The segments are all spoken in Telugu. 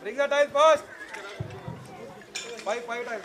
Bring the tile first. Five tiles.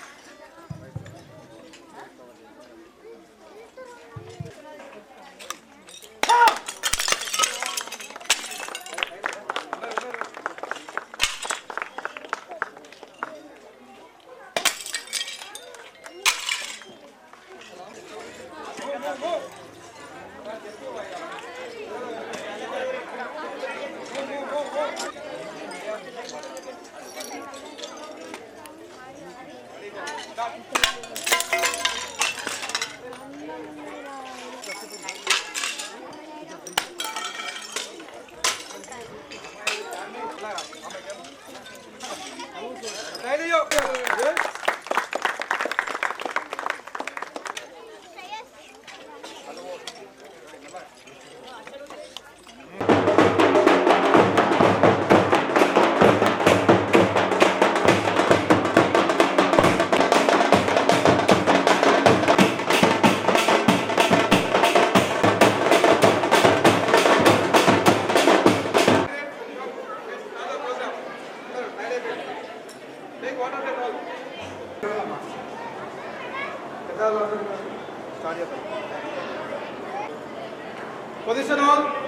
Position all.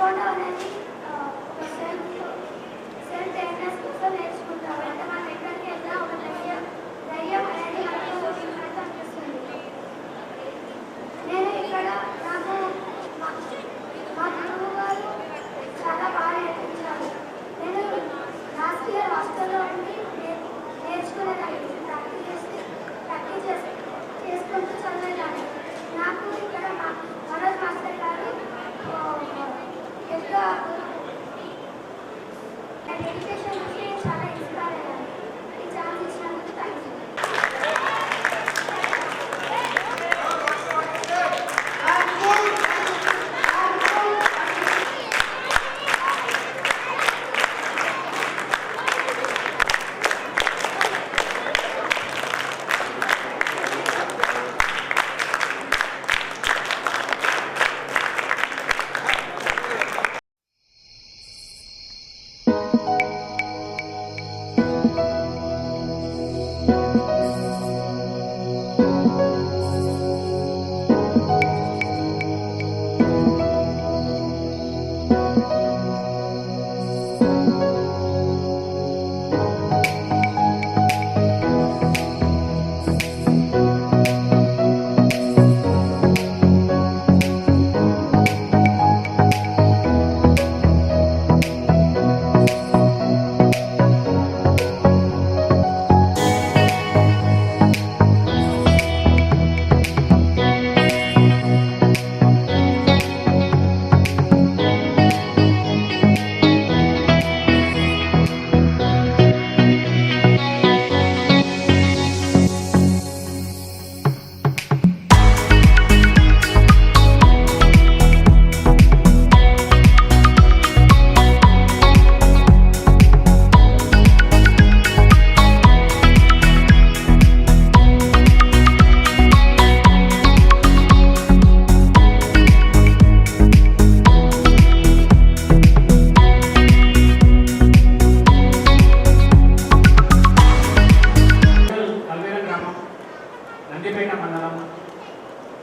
Taekwondo అనేది ఒక సెల్ఫ్ అవేర్నెస్ కోసం నేర్చుకుంటాం. అంటే మనం ఎక్కడికి వెళ్ళినా ఒక ధైర్యం అనేది మనకు అనిపిస్తుంది. నేను ఇక్కడ నాకు మా గురువు గారు చాలా బాగా నేర్పించారు. నేను లాస్ట్ ఇయర్ హాస్టల్లో ఉండి నేర్చుకునేదాన్ని, ప్రాక్టీస్ చేసుకుంటూ చదివేదాన్ని. నాకు ఇక్కడ మనోజ్ మాస్టర్ గారు ఎక్కువ ఎడ్యుకేషన్ నుంచి చాలా ఇన్స్పైర్ అయ్యాను. ఈ ఛాన్స్ ఇచ్చినందుకు థ్యాంక్ యూ.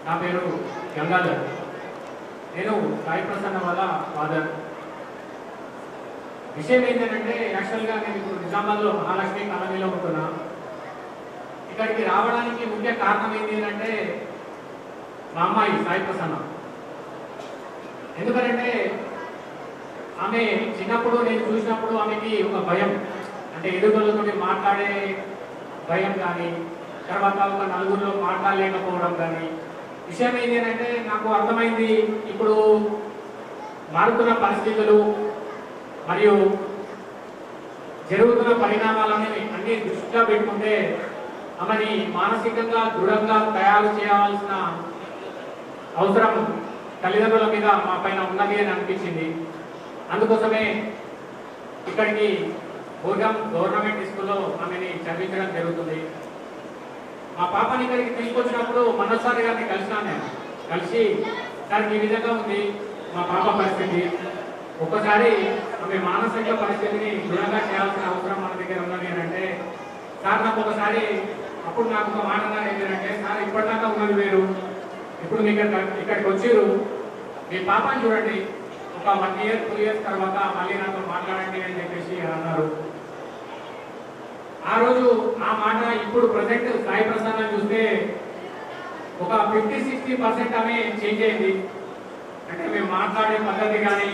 నా పేరు గంగాధర్. నేను సాయి ప్రసన్న వాళ్ళ ఫాదర్. విషయం ఏంటంటే యాక్చువల్గా నేను ఇప్పుడు నిజామాబాద్లో మహాలక్ష్మి కాలనీలో ఉంటున్నా. ఇక్కడికి రావడానికి ముఖ్య కారణం ఏంటంటే మా అమ్మాయి సాయి ప్రసన్న. ఎందుకంటే ఆమె చిన్నప్పుడు నేను చూసినప్పుడు ఆమెకి ఒక భయం, అంటే ఎదుగుదలతో మాట్లాడే భయం కానీ, తర్వాత ఒక నలుగురిలో మాట్లాడలేకపోవడం కానీ. విషయం ఏంటంటే నాకు అర్థమైంది, ఇప్పుడు మారుతున్న పరిస్థితులు మరియు జరుగుతున్న పరిణామాలని అన్ని దృష్టిలో పెట్టుకుంటే ఆమెని మానసికంగా దృఢంగా తయారు చేయాల్సిన అవసరం తల్లిదండ్రుల మీద మా పైన ఉన్నది అని అనిపించింది. అందుకోసమే ఇక్కడికి భోగం గవర్నమెంట్ స్కూల్లో ఆమెని చదివించడం జరుగుతుంది. మా పాపని ఇక్కడికి తీసుకొచ్చినప్పుడు మనోసారి గారిని కలిసినాను. నేను కలిసి సార్ ఈ విధంగా ఉంది మా పాప పరిస్థితి, ఒక్కసారి ఆమె మానసిక పరిస్థితిని దృఢంగా చేయాల్సిన అవసరం మన దగ్గర ఉన్నది అని అంటే, సార్ నాకు ఒకసారి అప్పుడు నాకు ఒక మాట ఏంటంటే, సార్ ఇప్పటిదాకా ఉన్నది వేరు, ఇప్పుడు మీకు ఇక్కడికి వచ్చారు, మీ పాపని చూడండి, ఒక 1 year 2 years తర్వాత మళ్ళీ నాతో మాట్లాడండి అని చెప్పేసి అన్నారు. ఆ రోజు ఆ మాట ఇప్పుడు ప్రజెంట్ సాయి ప్రసన్న చూస్తే ఒక 50-60% ఆమె చేంజ్ అయింది. అంటే మేము మాట్లాడే పద్ధతి కానీ,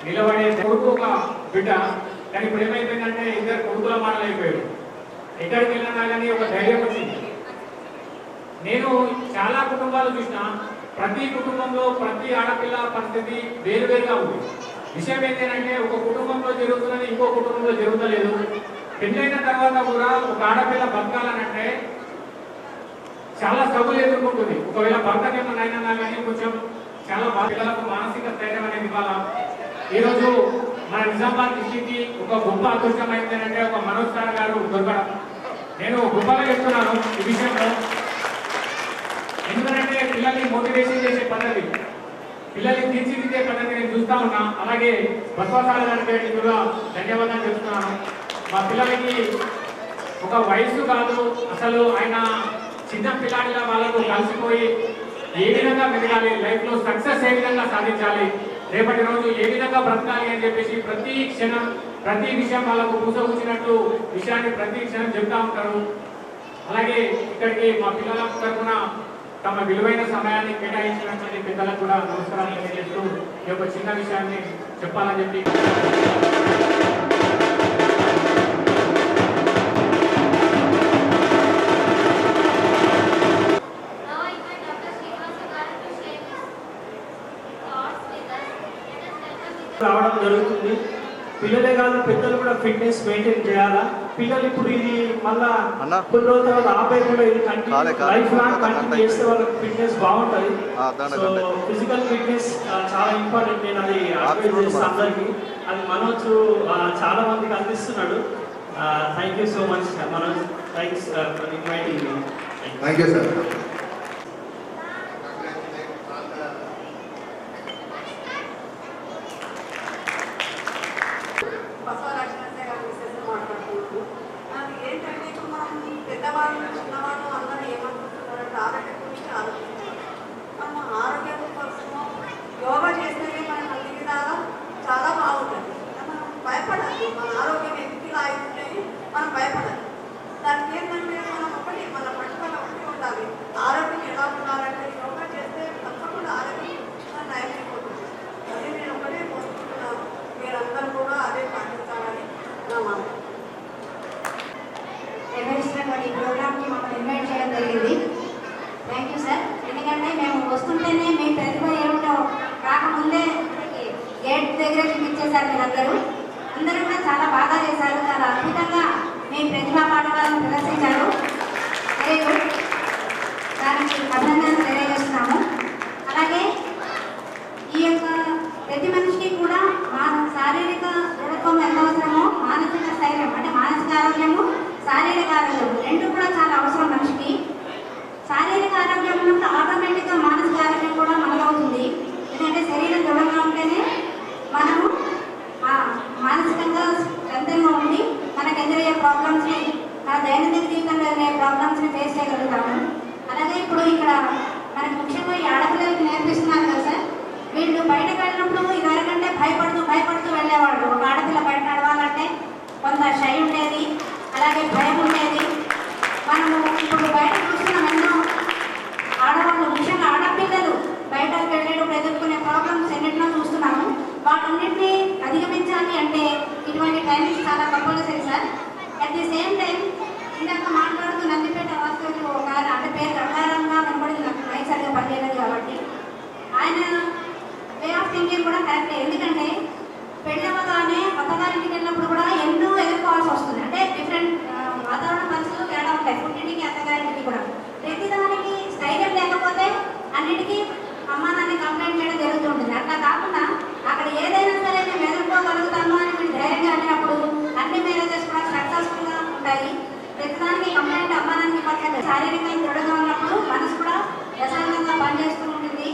నిలబడే కొడుకు ఒక బిడ్డ, కానీ ఇప్పుడు ఏమైపోయిందంటే ఇద్దరు కొడుకుల మాటలు అయిపోయారు. ఎక్కడికి వెళ్ళినా కానీ ఒక ధైర్యం వచ్చింది. నేను చాలా కుటుంబాలు చూసిన, ప్రతి కుటుంబంలో ప్రతి ఆడపిల్ల పరిస్థితి వేరువేరుగా ఉంది. విషయం ఏంటంటే ఒక కుటుంబంలో జరుగుతున్నది ఇంకో కుటుంబంలో జరుగుతలేదు. పెళ్ళైన తర్వాత కూడా ఒక ఆడపిల్ల బతకాలనంటే చాలా స్ట్రగుల్ ఎదుర్కొంటుంది. ఒకవేళ భర్తకి ఏమన్నా అయినా కానీ కొంచెం చాలా పిల్లలకు మానసిక స్థైర్యం అనేది ఇవ్వాలా. ఈరోజు మన నిజామాబాద్ డిస్ట్రిక్ట్కి ఒక గొప్ప అదృష్టం అయిందంటే ఒక మనోజ్ సార్ గారు దొరకడం. నేను గొప్పగా చెప్తున్నాను ఈ విషయంలో. ఎందుకంటే పిల్లల్ని మోటివేషన్ చేసే పద్ధతి, పిల్లల్ని తీర్చిదిద్దే పద్ధతి నేను చూస్తా ఉన్నా. అలాగే బస్వాసాల గారికి కూడా ధన్యవాదాలు చెప్తున్నాను. మా పిల్లలకి ఒక వయసు కాదు, అసలు ఆయన చిన్న పిల్లాడిలా వాళ్ళకు కలిసిపోయి ఏ విధంగా మెదగాలి, లైఫ్ లో సక్సెస్ ఏ విధంగా సాధించాలి, రేపటి రోజు ఏ విధంగా బ్రతకాలి అని చెప్పేసి ప్రతి క్షణం ప్రతి విషయం వాళ్ళకు పూసకూచినట్టు విషయాన్ని ప్రతి క్షణం చెప్తా ఉంటారు. అలాగే ఇక్కడికి మా పిల్లల తరఫున తమ విలువైన సమయాన్ని కేటాయించినటువంటి పెద్దలకు కూడా నమస్కారాలు తెలియజేస్తూ ఈ యొక్క చిన్న విషయాన్ని చెప్పాలని చెప్పి రావడం జరుగుతుంది. పిల్లలే కాదు పెద్దలు కూడా ఫిట్నెస్ మెయింటైన్ చేయాలా. పిల్లలు ఇప్పుడు ఇది మళ్ళా కొన్ని రోజుల తర్వాత ఆపేయకుండా ఇది లైఫ్ లాంగ్ కంటిన్యూ చేస్తే వాళ్ళకి ఫిట్నెస్ బాగుంటుంది. సో ఫిజికల్ ఫిట్నెస్ చాలా ఇంపార్టెంట్. నేను అది అడ్వైజ్ చేస్తాను అందరికీ. అది మనోజ్ చాలా మందికి అందిస్తున్నాడు. Thank you so much Manoj. Thanks for inviting me. Thank you sir. ఏంటంటే ఇప్పుడు మనం పెద్దవాళ్ళు చిన్నవాళ్ళు అందరూ ఏమనుకుంటున్నారంటే ఆరోగ్యం గురించి ఆలోచిస్తున్నారు. మనం ఆరోగ్యం కోసము యోగా చేస్తేనే మన అన్ని విధాలా చాలా బాగుంటుంది. మనం భయపడాలి. మన ఆరోగ్యం ఎందుకు ఇలా అవుతుంటే మనం భయపడాలి. దానికి ఏంటంటే మనం ఒకటి మన పట్టుదల ఒకటి ఉండాలి. ఆరోగ్యం ఎలా ఉండాలంటే యోగా చేస్తే తప్పకుండా ఆరోగ్యం నయం అయిపోతుంది. అదే నేను ఒకటే కోరుకుంటున్నాను. మీరందరూ కూడా అదే పాటించాలని నా మాట. నిర్వహిస్తున్నటువంటి ప్రోగ్రామ్కి మమ్మల్ని ఇన్వైట్ చేయడం జరిగింది. Thank you sir. ఎందుకంటే మేము వస్తుంటేనే మీ ప్రతిభ ఏమిటో రాకముందే గేట్ దగ్గర చూపించేశారు. మీరందరూ అందరూ కూడా చాలా బాగా చేశారు. చాలా అద్భుతంగా మీ ప్రతిభా పాఠవాలను ప్రదర్శించారు. Very good. దానికి అభినందనలు తెలియజేస్తున్నాము. అలాగే ఈ యొక్క ప్రతి మనిషికి కూడా శారీరక దృఢత్వం ఎంత అవసరమో మానసిక స్థైర్యం అంటే మానసిక ఆరోగ్యము శారీరక ఆరోగ్యం రెండు కూడా చాలా అవసరం మనిషికి. శారీరక ఆరోగ్యం ఉన్నప్పుడు ఆటోమేటిక్గా మానసిక ఆరోగ్యం కూడా మనలవుతుంది. ఎందుకంటే శరీరం దృఢంగా ఉంటేనే మనము మానసికంగా స్ట్రెంగ్గా ఉండి మనకు ఎదురయ్యే ప్రాబ్లమ్స్ని మన దైనందిన జీవితంలో ఎదురయ్యే ప్రాబ్లమ్స్ని ఫేస్ చేయగలుగుతాము. అలాగే ఇప్పుడు ఇక్కడ మనకు ముఖ్యంగా ఈ ఆడపిల్లలకి నేర్పిస్తున్నారు కదా సార్. వీళ్ళు బయటకు వెళ్ళినప్పుడు ఇదివరకంటే భయపడుతూ వెళ్ళేవాళ్ళు. ఒక ఆడపిల్ల బయట నడవాలంటే కొంత షై ఉండేది, అలాగే భయం ఉండేది. మనము ఇప్పుడు బయట చూస్తున్నాం ఎన్నో ఆడవాళ్ళు, ముఖ్యంగా ఆడపిల్లలు బయటకు వెళ్ళేటప్పుడు ఎదుర్కొనే ప్రాబ్లమ్స్ ఎన్నింటినో చూస్తున్నాము. వాటన్నింటినీ అధిగమించాలి అంటే ఇటువంటి ట్రైనింగ్స్ చాలా compulsory sir. At the same time ఇందాక మాట్లాడుతూ నందిపేట వాస్తవులు ఒక అంటే పేరు గంగారంగా కనబడింది. నాకు మైక్ సరిగ్గా పనిచేయలేదు కాబట్టి ఆయన వే ఆఫ్ థింకింగ్ కూడా కరెక్టే. ఎందుకంటే పెళ్ళవగానే అత్తగారింటికి వెళ్ళినప్పుడు కూడా ఎన్నో ఎదుర్కోవాల్సి వస్తుంది. అంటే డిఫరెంట్ వాతావరణ పరిస్థితులు తేడా ఉంటాయి. పుట్టింటికి అత్తగారింటికి కూడా ప్రతిదానికి స్థైర్యం లేకపోతే అన్నిటికీ అమ్మ నాన్న కంప్లైంట్ చేయడం జరుగుతుంటుంది. అట్లా కాకుండా అక్కడ ఏదైనా సరే మేము ఎదుర్కోగలుగుతాము అని మీరు ధైర్యంగా వెళ్ళినప్పుడు అన్ని మ్యారేజెస్ కూడా సక్సెస్ఫుల్గా ఉంటాయి. ప్రతిదానికి కంప్లైంట్ అమ్మ నాన్నకి పక్కన శారీరకంగా దృఢంగా ఉన్నప్పుడు మనసు కూడా ప్రశాంతంగా పనిచేస్తూ ఉంటుంది.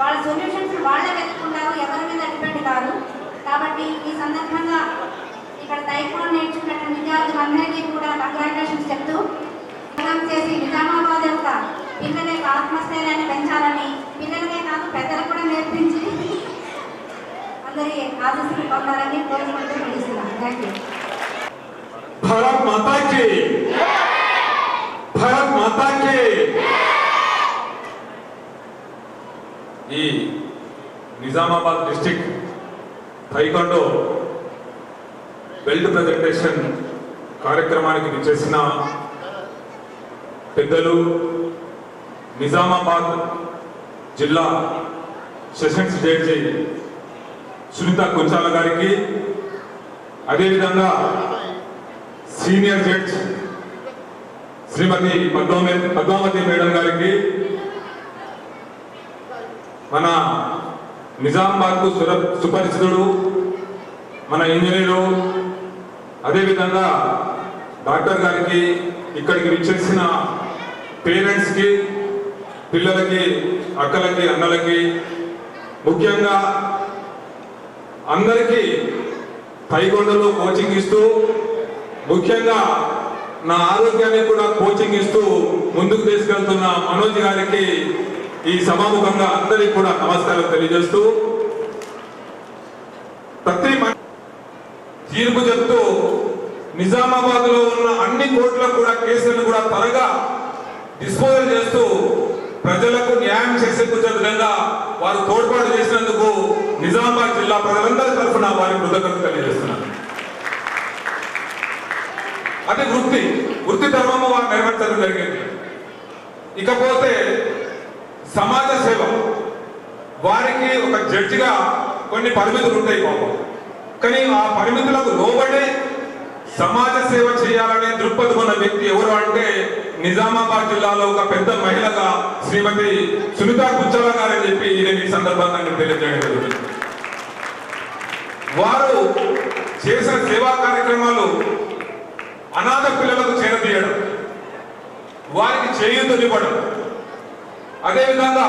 వాళ్ళ సొల్యూషన్స్ వాళ్ళే వెతుకుంటారు, ఎవరి మీద డిపెండ్ కాదు. కాబట్టి ఈ సందర్భంగా ఇక్కడ తైక్వాండో నేర్చుకున్న విద్యార్థులందరికీ కూడా కంగ్రాచులేషన్స్ చెప్తూ ప్రోగ్రామ్ చేసి నిజామాబాద్ యొక్క పిల్లల యొక్క ఆత్మస్థైర్యాన్ని పెంచాలని పిల్లలకే కాదు పెద్దలకు కూడా నేర్పించి అందరి ఆశీస్సులు పొందాలని కోరుకుంటూ ముగిస్తున్నాను. Thank you. భారత్ మాతా కీ, భారత్ మాతా కీ. ఈ Nizamabad district taekwondo belt presentation కార్యక్రమానికి విచ్చేసిన పెద్దలు, నిజామాబాద్ జిల్లా సెషన్స్ జడ్జి సునీత కొంచాల గారికి, అదేవిధంగా సీనియర్ జడ్జ్ శ్రీమతి పద్మావతి మేడం గారికి, మన నిజామాబాద్కు సుపరిచితుడు మన ఇంజనీరు, అదేవిధంగా డాక్టర్ గారికి, ఇక్కడికి విచ్చేసిన పేరెంట్స్కి, పిల్లలకి, అక్కలకి, అన్నలకి, ముఖ్యంగా అందరికీ తైక్వాండోలో కోచింగ్ ఇస్తూ, ముఖ్యంగా నా ఆరోగ్యాన్ని కూడా కోచింగ్ ఇస్తూ ముందుకు తీసుకెళ్తున్న మనోజ్ గారికి ఈ సమాముఖంగా అందరికీ కూడా నమస్కారం తెలియజేస్తూ ప్రతి తీర్పు చెప్తూ నిజామాబాద్ లో ఉన్న అన్ని కోర్టులకు కూడా కేసులను కూడా త్వరగా డిస్పోజల్ చేస్తూ ప్రజలకు న్యాయం చేసే విధంగా వారు తోడ్పాటు చేసినందుకు నిజామాబాద్ జిల్లా ప్రజలందరి తరఫున వారి కృతజ్ఞతలు తెలియజేస్తున్నారు. అది వృత్తి ధర్మము వారు నెరవేర్చడం జరిగింది. ఇకపోతే సమాజ సేవ, వారికి ఒక జడ్జిగా కొన్ని పరిమితులు ఉంటాయి పాపం. కానీ ఆ పరిమితులకు లోబడి సమాజ సేవ చేయాలనే దృక్పథం ఉన్న వ్యక్తి ఎవరు అంటే నిజామాబాద్ జిల్లాలో ఒక పెద్ద మహిళగా శ్రీమతి సునీత గుజ్జల గారని చెప్పి నేను ఈ సందర్భంగా తెలియజేయడం జరుగుతుంది. వారు చేసిన సేవా కార్యక్రమాలు అనాథ పిల్లలకు చేరదీయడం, వారికి చేయూతనివ్వడం, అదేవిధంగా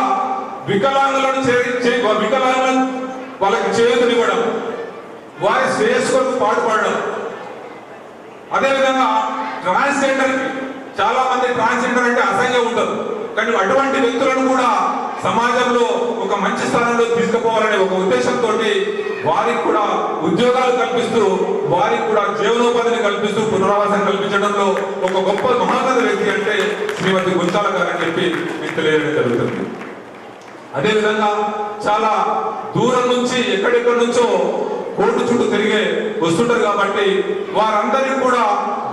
వికలాంగులను వాళ్ళకి చేయూతనివ్వడం, వారి శ్రేయస్సుకు పాటుపడడం, అదేవిధంగా ట్రాన్స్జెండర్ చాలా మంది ట్రాన్స్జెండర్ అంటే అసహ్యంగా ఉండదు, కానీ అటువంటి వ్యక్తులను కూడా సమాజంలో ఒక మంచి స్థానంలో తీసుకుపోవాలనే ఒక ఉద్దేశంతో వారికి కూడా ఉద్యోగాలు కల్పిస్తూ వారికి కూడా జీవనోపాధిని కల్పిస్తూ పునరావాసం కల్పించడంలో ఒక గొప్ప మహోన్నత వ్యక్తి అంటే శ్రీమతి గుజ్జల గారు అని చెప్పి మీకు తెలియజేయడం జరుగుతుంది. అదేవిధంగా చాలా దూరం నుంచి ఎక్కడెక్కడి నుంచో కోర్టు చుట్టూ తిరిగే వస్తుంటారు కాబట్టి వారందరికీ కూడా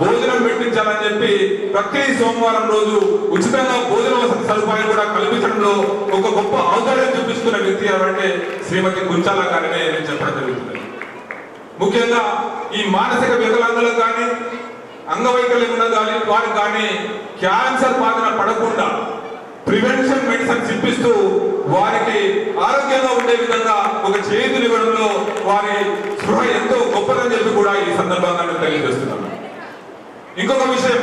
భోజనం పెట్టించాలని చెప్పి ప్రతి సోమవారం రోజు ఉచితంగా భోజన వసతి సదుపాయం కూడా కల్పించడంలో ఒక గొప్ప ఔదార్యం చూపిస్తున్న వ్యక్తి ఎవరంటే శ్రీమతి గుజ్జల గారినే నేను చెప్పడం జరుగుతుంది. ముఖ్యంగా ఈ మానసిక వికలాంగులకు కానీ అంగవైకల్యం ఉన్న వారికి కానీ క్యాన్సర్ బాధన పడకుండా ప్రివెన్షన్ మెడిసిన్స్ ఇప్పిస్తూ వారికి ఆరోగ్యంగా ఉండే విధంగా ఒక చేతునివ్వడంలో వారి స్పృహ ఎంతో గొప్పదని చెప్పి కూడా ఈ సందర్భంగా నేను తెలియజేస్తున్నాను. ఇంకొక విషయం,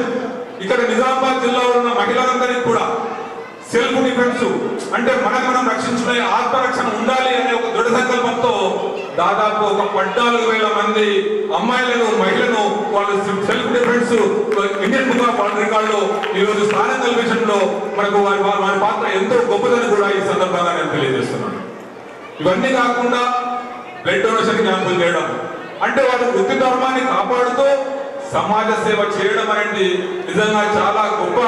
ఇక్కడ నిజామాబాద్ జిల్లాలో ఉన్న మహిళలందరికీ కూడా సెల్ఫ్ డిఫెన్స్ అంటే మనం రక్షించుకునే ఆత్మరక్షణ ఉండాలి అనే ఒక దృఢ సంకల్పంతో దాదాపు ఒక 14,000 మంది అమ్మాయిలను మహిళలను వాళ్ళు self defence Indian book of world రికార్డులో ఈరోజు స్థానం కల్పించడంలో మనకు వారి పాత్ర ఎంతో గొప్పదని కూడా ఈ సందర్భంగా నేను తెలియజేస్తున్నాను. ఇవన్నీ కాకుండా బ్లడ్ డొనేషన్ క్యాంపులు చేయడం అంటే వారి వృత్తి ధర్మాన్ని కాపాడుతూ సమాజ సేవ చేయడం అనేది నిజంగా చాలా గొప్ప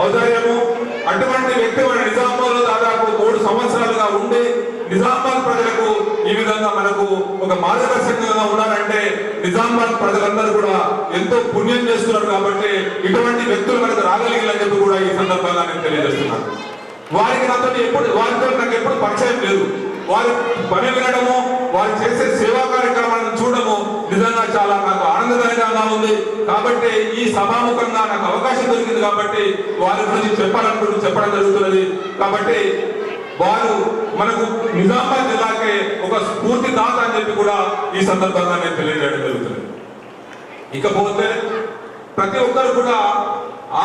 ఔదార్యము. అటువంటి వ్యక్తి మన నిజామాబాద్ లో దాదాపు 3 సంవత్సరాలుగా ఉండి నిజామాబాద్ ప్రజలకు ఈ విధంగా మనకు ఒక మార్గదర్శకంగా ఉన్నారంటే నిజామాబాద్ ప్రజలందరూ కూడా ఎంతో పుణ్యం చేస్తున్నారు. కాబట్టి ఇటువంటి వ్యక్తులు మనకు రాగలిగాలని చెప్పి కూడా ఈ సందర్భంగా నేను తెలియజేస్తున్నాను. వారితో నాకు ఎప్పుడు పరిచయం లేదు. వారి పని వినడము, వారు చేసే సేవా కార్యక్రమాలను చూడడము నిజంగా చాలా నాకు ఆనందదాయకంగా ఉంది. కాబట్టి ఈ సభాముఖంగా నాకు అవకాశం దొరికింది కాబట్టి వారి గురించి చెప్పడం జరుగుతున్నది. కాబట్టి వారు మనకు నిజామాబాద్ జిల్లాకే ఒక స్ఫూర్తి దాత అని చెప్పి కూడా ఈ సందర్భంగా నేను తెలియజేయడం జరుగుతుంది. ఇకపోతే ప్రతి ఒక్కరు కూడా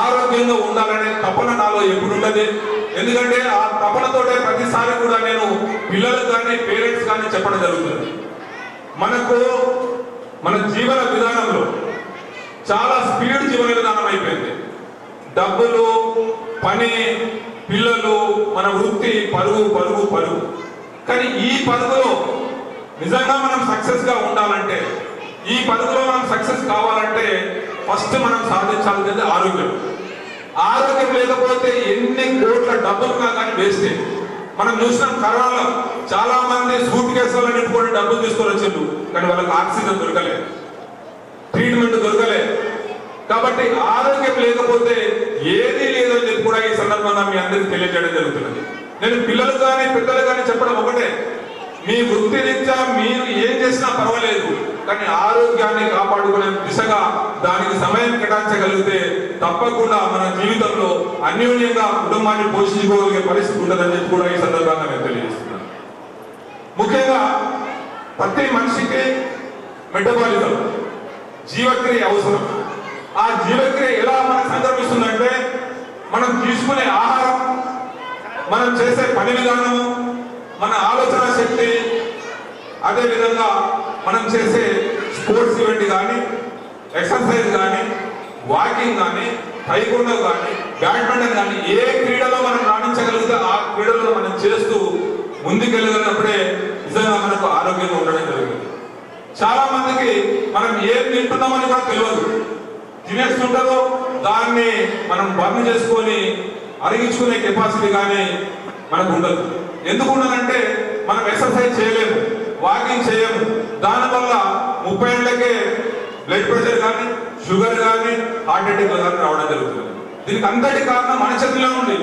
ఆరోగ్యంగా ఉండాలనే తపన నాలో ఎప్పుడున్నది. ఎందుకంటే ఆ తపనతోటే ప్రతిసారి కూడా నేను పిల్లలకు కానీ పేరెంట్స్ కానీ చెప్పడం జరుగుతుంది. మన జీవన విధానంలో చాలా స్పీడ్ జీవన విధానం అయిపోయింది. డబ్బులు, పని, పిల్లలు, మన వృత్తి, పరుగు. కానీ ఈ పరుగులో నిజంగా మనం సక్సెస్ గా ఉండాలంటే, ఈ పరుగులో మనం సక్సెస్ కావాలంటే ఫస్ట్ మనం సాధించాల్సింది ఆరోగ్యం. ఆరోగ్యం లేకపోతే ఎన్ని కోట్ల డబ్బులున్నా కానీ వేస్తే. మనం చూసినాం కరోనాలో చాలా మంది సూట్ కేసులు నింపుకొని డబ్బులు తీసుకొని వచ్చారు, కానీ వాళ్ళకి ఆక్సిజన్ దొరకలేదు, ట్రీట్మెంట్ దొరకలేదు. కాబట్టి ఆరోగ్యం లేకపోతే ఏది లేదని చెప్పి కూడా ఈ సందర్భంగా మీ అందరికీ తెలియజేయడం జరుగుతున్నది. నేను పిల్లలు కానీ పెద్దలు కానీ చెప్పడం ఒకటే, మీ వృత్తి రీత్యా మీరు ఏం చేసినా పర్వాలేదు, కానీ ఆరోగ్యాన్ని కాపాడుకునే దిశగా దానికి సమయం కేటాయించగలిగితే తప్పకుండా మన జీవితంలో అన్యోన్యంగా కుటుంబాన్ని పోషించుకోగలిగే పరిస్థితి ఉంటుందని చెప్పి కూడా ఈ సందర్భంగా నేను తెలియజేస్తున్నాను. ముఖ్యంగా ప్రతి మనిషికి మెటబాలిజం, జీవక్రియ అవసరం. ఆ జీవక్రియ ఎలా మనకు సంక్రమిస్తుందంటే మనం తీసుకునే ఆహారం, మనం చేసే పని విధానము, మన ఆలోచన శక్తి, అదేవిధంగా మనం చేసే స్పోర్ట్స్ ఈవెంట్ కానీ, ఎక్సర్సైజ్ కానీ, వాకింగ్ కానీ, టైకోండో కానీ బ్యాడ్మింటన్ కానీ ఏ క్రీడలో మనం రాణించగలిగితే ఆ క్రీడలో మనం చేస్తూ ముందుకెళ్ళగలిగినప్పుడే నిజంగా మనకు ఆరోగ్యంగా ఉండడం జరుగుతుంది. చాలా మందికి మనం ఏం తింటున్నామని కూడా తెలియదు, తినేస్తుంటారో దాన్ని మనం బర్న్ చేసుకొని అరిగించుకునే కెపాసిటీ కానీ మనకు ఉండదు. ఎందుకు ఉండదంటే మనం ఎక్సర్సైజ్ చేయలేము, వాకింగ్ చేయము. దానివల్ల 30 ఏళ్ళకే బ్లడ్ ప్రెషర్ కానీ షుగర్ కానీ హార్ట్ అటాక్ కానీ రావడం జరుగుతుంది. దీనికి అంతటి కారణం మన చేతిలో ఉంది.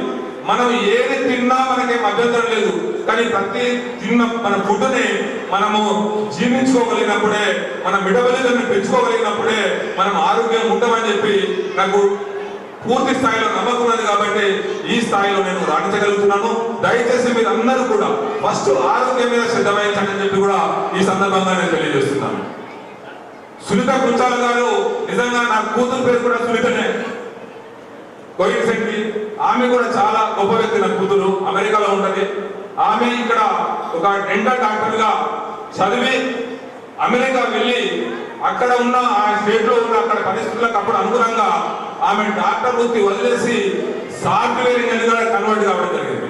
మనం ఏది తిన్నా మనకేం అభ్యంతరం లేదు, కానీ ప్రతి తిన్న మన ఫుడ్ని మనము జీర్ణించుకోగలిగినప్పుడే, మన మెటబాలిజంని పెంచుకోగలిగినప్పుడే మనం ఆరోగ్యం ఉంటామని చెప్పి నాకు పూర్తి స్థాయిలో నమ్మకం ఉన్నది. కాబట్టి ఈ స్థాయిలో నేను రాణించగలుగుతున్నాను. దయచేసి మీరు అందరూ కూడా ఫస్ట్ ఆరోగ్యం మీద శ్రద్ధ వహించండి అని చెప్పి కూడా ఈ సందర్భంగా నేను తెలియజేస్తున్నాను. సునీత కుంచాల గారు నిజంగా నా కూతురు పేరు కూడా సునీతనే, కోయిన్సెంట్లీ. ఆమె కూడా చాలా గొప్ప వ్యక్తి. నా కూతురు అమెరికాలో ఉంటది. ఆమె ఇక్కడ ఒక డెంటల్ డాక్టర్ గా చదివి అమెరికా వెళ్ళి అక్కడ ఉన్న ఆ స్టేట్ లో ఉన్న అక్కడ పరిస్థితులకు అప్పుడు అనుగుణంగా ఆమె డాక్టర్ వృత్తి వదిలేసి సాఫ్ట్వేర్ ఇంజనీర్ గా కన్వర్ట్ కావడం జరిగింది.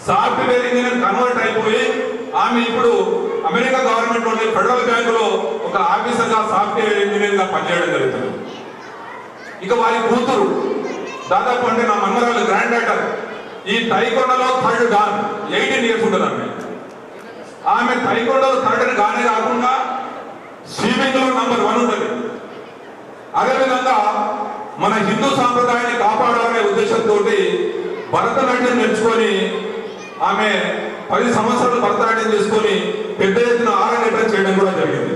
సాఫ్ట్వేర్ ఇంజనీర్ కన్వర్ట్ అయిపోయి ఆమె ఇప్పుడు అమెరికా గవర్నమెంట్ లోని ఫెడరల్ బ్యాంకులో ఒక ఆఫీసర్ గా సాఫ్ట్వేర్ ఇంజనీర్ గా పనిచేయడం జరుగుతుంది. ఇక వారి కూతురు దాదాపు అంటే నా మనమరాలు గ్రాండ్ డాటర్ ఈ తైకొండలో థర్డ్ డాన్ 18 ఇయర్స్ ఉంటుంది. ఆమె తైకొండలో థర్డ్ గానే కాకుండా స్విమ్మింగ్ లో నంబర్ 1 ఉంటుంది. అదేవిధంగా మన హిందూ సాంప్రదాయాన్ని కాపాడాలనే ఉద్దేశంతో భరతనాట్యం నేర్చుకొని ఆమె 10 సంవత్సరాలు భరతనాట్యం చేసుకొని పెద్ద ఎత్తున ఆరంగేట్రం చేయడం కూడా జరిగింది.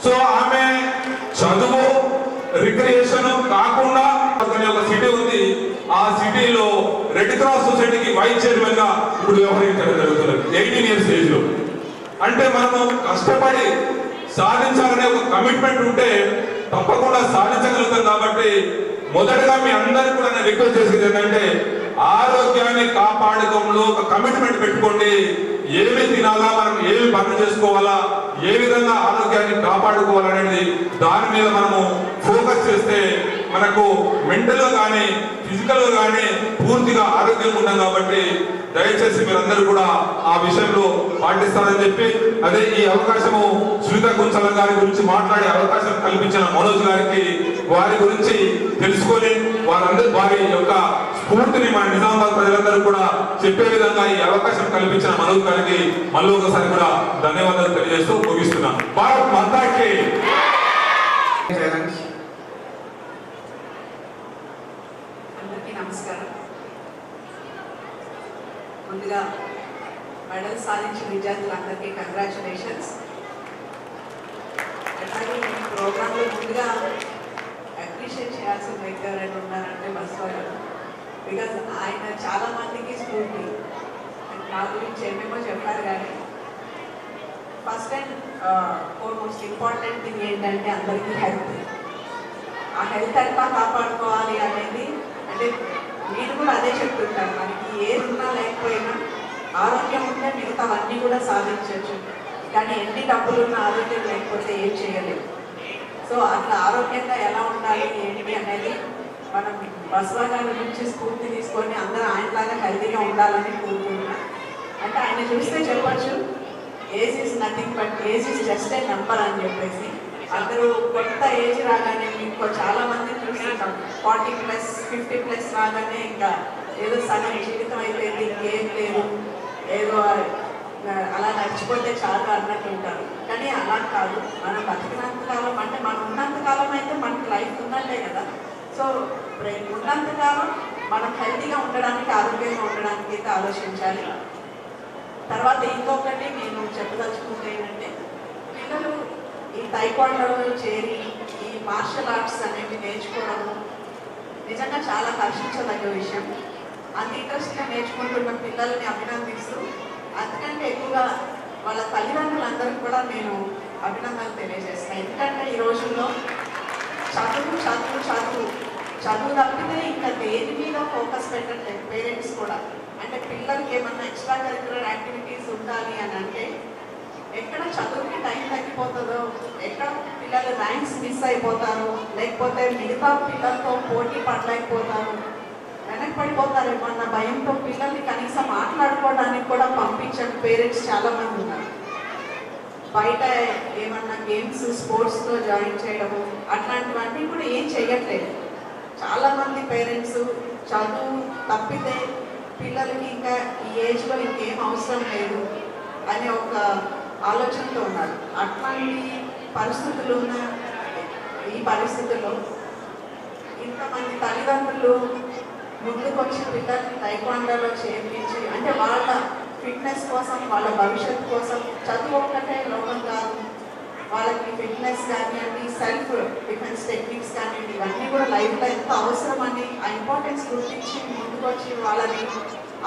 సో ఆమె చదువు రిక్రియేషన్ కాకుండా ఒక సిటీ ఉంది. ఆ సిటీలో రెడ్ క్రాస్ సొసైటీకి వైస్ చైర్మన్ గా ఇప్పుడు వ్యవహరించడం జరుగుతుంది 18 ఇయర్స్ ఏజ్ లో. అంటే మనము కష్టపడి సాధించాలనే ఒక కమిట్మెంట్ ఉంటే తప్పకుండా సాధించగలుగుతాం. కాబట్టి మొదటగా మీ అందరికీ కూడా నేను రిక్వెస్ట్ చేసేది ఏంటంటే ఆరోగ్యాన్ని కాపాడుకోవడంలో ఒక కమిట్మెంట్ పెట్టుకోండి. ఏమి తినాలా, మనం ఏమి పనులు చేసుకోవాలా, ఏ విధంగా ఆరోగ్యాన్ని కాపాడుకోవాలనేది దాని మీద మనము ఫోకస్ చేస్తే మనకు మెంటల్ గా కానీ ఫిజికల్ గా కానీ పూర్తిగా ఆరోగ్యంగా ఉన్నాం. కాబట్టి దయచేసి మీరందరూ కూడా ఆ విషయంలో పాటిస్తారని చెప్పి, అదే ఈ అవకాశము సునీత కుంచాల గారి గురించి మాట్లాడే అవకాశం కల్పించిన మనోజ్ గారికి, వారి గురించి తెలుసుకొని వారి యొక్క స్ఫూర్తిని మన నిజామాబాద్ ప్రజలందరూ కూడా చెప్పే విధంగా ఈ అవకాశం కల్పించిన మనోజ్ గారికి మళ్ళీ ఒకసారి కూడా ధన్యవాదాలు తెలియజేస్తూ ముగిస్తున్నాను. భారత్ మాతాకి అందరికీ నమస్కారం. ముందుగా మెడల్ సాధించిన విద్యార్థులందరికీ కంగ్రాచులేషన్స్. అట్లాగే ఈ ప్రోగ్రాంలో ముందుగా అప్రిషియేట్ చేయాల్సిన వ్యక్తి ఎవరైనా ఉన్నారంటే బస్వా గారు. బికాజ్ ఆయన చాలా మందికి స్ఫూర్తి. నా గురించి ఏమేమో చెప్పారు, కానీ first and most important thing ఏంటంటే అందరికీ హెల్త్. ఆ హెల్త్ ఎట్లా కాపాడుకోవాలి అనేది, అంటే నేను కూడా అదే చెప్తుంటాను. మనకి ఏది ఉన్నా లేకపోయినా ఆరోగ్యం ఉంటే మిగతావన్నీ కూడా సాధించవచ్చు. కానీ ఎన్ని డబ్బులు ఉన్న ఆరోగ్యం లేకపోతే ఏం చేయలేము. సో అట్లా ఆరోగ్యంగా ఎలా ఉండాలి ఏంటి అనేది మనం బస్వా గారి నుంచి స్ఫూర్తి తీసుకొని అందరూ ఆయనలాగా హెల్తీగా ఉండాలని కోరుకుంటున్నాం. అంటే ఆయన చూస్తే చెప్పచ్చు age is nothing but age is just a number అని చెప్పేసి. అందరూ కొత్త ఏజ్ రాగానే మీకు చాలా మంది చూస్తుంటాం 40+, 50+ రాగానే ఇంకా ఏదో సగం జీవితం అయిపోయింది, ఇంకేం లేదు, ఏదో అలా నడిచిపోతే చాలా అన్నట్టు ఉంటారు. కానీ అలా కాదు. మనం బతికినంత కాలం, అంటే మనం ఉన్నంత కాలం అయితే మనకి లైఫ్ ఉన్నట్టే కదా. సో ఉన్నంత కాలం మనం హెల్తీగా ఉండడానికి, ఆరోగ్యంగా ఉండడానికి అయితే ఆలోచించాలి. తర్వాత ఇంకొకటి నేను చెప్పదలుచుకుంటే ఏంటంటే, పిల్లలు ఈ తైక్వాండోలో చేరి ఈ మార్షల్ ఆర్ట్స్ అనేవి నేర్చుకోవడము నిజంగా చాలా హర్షించదగ్గ విషయం. అంత ఇంట్రెస్ట్గా నేర్చుకుంటున్న పిల్లల్ని అభినందిస్తూ, అంతకంటే ఎక్కువగా వాళ్ళ తల్లిదండ్రులందరికీ కూడా నేను అభినందనలు తెలియజేస్తాను. ఎందుకంటే ఈ రోజుల్లో చదువు చదువు చదువు చదువు తప్పితే ఇంకా దేని మీద ఫోకస్ పెట్టట్లేదు పేరెంట్స్ కూడా. అంటే పిల్లలకి ఏమన్నా ఎక్స్ట్రా కరిక్యులర్ యాక్టివిటీస్ ఉండాలి అని అంటే ఎక్కడ చదువుకి టైం తగ్గిపోతుందో, ఎక్కడ పిల్లలు ర్యాంక్స్ మిస్ అయిపోతారు, లేకపోతే మిగతా పిల్లలతో పోటీ పడలేకపోతారు, భయపడిపోతారేమో అన్న భయంతో పిల్లల్ని కనీసం మాట్లాడుకోవడానికి కూడా పంపించండి పేరెంట్స్ చాలామంది ఉన్నారు. బయట ఏమన్నా గేమ్స్ స్పోర్ట్స్లో జాయిన్ చేయడము అట్లాంటివన్నీ కూడా ఏం చేయట్లేదు. చాలామంది పేరెంట్స్ చదువు తప్పితే పిల్లలకి ఇంకా ఈ ఏజ్లో ఇంకేం అవసరం లేదు అనే ఒక ఆలోచనతో ఉన్నారు. అట్లాంటి పరిస్థితులు ఉన్న ఈ పరిస్థితుల్లో ఇంతమంది తల్లిదండ్రులు ముందుకొచ్చి పిల్లల్ని టైక్వాండోలో చేర్పించి, అంటే వాళ్ళ ఫిట్నెస్ కోసం, వాళ్ళ భవిష్యత్తు కోసం, చదువు ఒక్కటే లోపం కాదు, వాళ్ళకి ఫిట్నెస్ కానివ్వండి, సెల్ఫ్ డిఫెన్స్ టెక్నిక్స్ కానివ్వండి, ఇవన్నీ కూడా లైఫ్లో ఎంత అవసరమని ఆ ఇంపార్టెన్స్ గుర్తించి ముందుకొచ్చి వాళ్ళని